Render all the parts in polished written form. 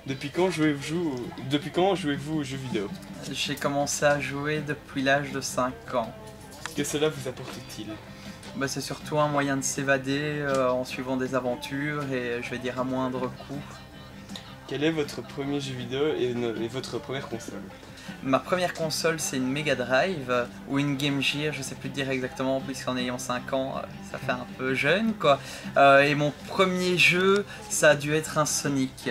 Depuis quand jouez-vous aux jeux vidéo? J'ai commencé à jouer depuis l'âge de 5 ans. Que cela vous apporte-t-il? Bah, c'est surtout un moyen de s'évader en suivant des aventures et je vais dire à moindre coût. Quel est votre premier jeu vidéo et votre première console? Ma première console c'est une Mega Drive ou une Game Gear, je sais plus te dire exactement puisqu'en ayant 5 ans ça fait un peu jeune quoi. Et mon premier jeu ça a dû être un Sonic.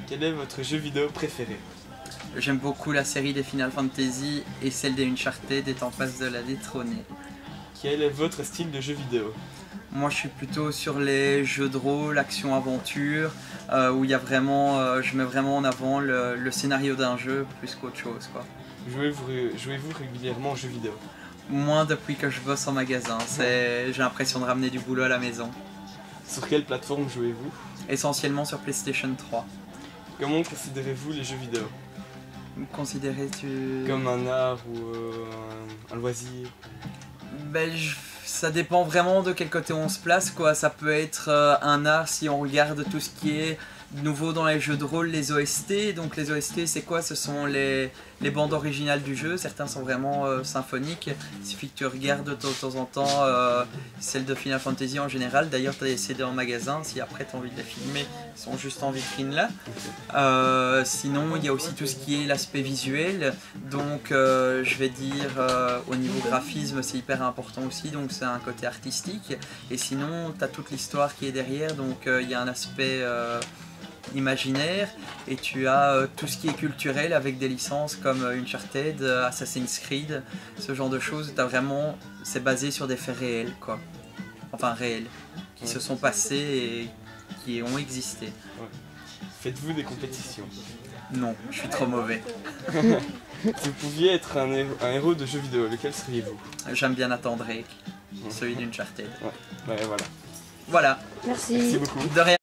Quel est votre jeu vidéo préféré? J'aime beaucoup la série des Final Fantasy et celle des Uncharted est en passe de la détrôner. Quel est votre style de jeu vidéo? Moi je suis plutôt sur les jeux de rôle, action-aventure, où il y a vraiment, je mets vraiment en avant le scénario d'un jeu plus qu'autre chose quoi. Jouez-vous régulièrement aux jeux vidéo? Moins depuis que je bosse en magasin, j'ai l'impression de ramener du boulot à la maison. Sur quelle plateforme jouez-vous? Essentiellement sur PlayStation 3. Comment considérez-vous les jeux vidéo? Considérais-tu... Comme un art ou un loisir? Ben, ça dépend vraiment de quel côté on se place quoi. Ça peut être un art si on regarde tout ce qui est nouveau dans les jeux de rôle, les OST. Donc les OST c'est quoi? Ce sont les bandes originales du jeu. Certains sont vraiment symphoniques. Il suffit que tu regardes de temps en temps celles de Final Fantasy en général. D'ailleurs tu as des CD en magasin, si après tu as envie de les filmer, ils sont juste en vitrine là. Sinon il y a aussi tout ce qui est l'aspect visuel. Donc je vais dire au niveau graphisme c'est hyper important aussi. Donc c'est un côté artistique. Et sinon tu as toute l'histoire qui est derrière. Donc il y a un aspect... imaginaire et tu as tout ce qui est culturel avec des licences comme Uncharted, Assassin's Creed, ce genre de choses. T'as vraiment, c'est basé sur des faits réels quoi, enfin réels, qui se sont passés et qui ont existé. Ouais. Faites-vous des compétitions? Non, je suis trop mauvais. Si vous pouviez être un héros de jeu vidéo, lequel seriez-vous? J'aime bien Nathan Drake, celui d'Uncharted. Ouais, voilà. Voilà. Merci beaucoup. De rien.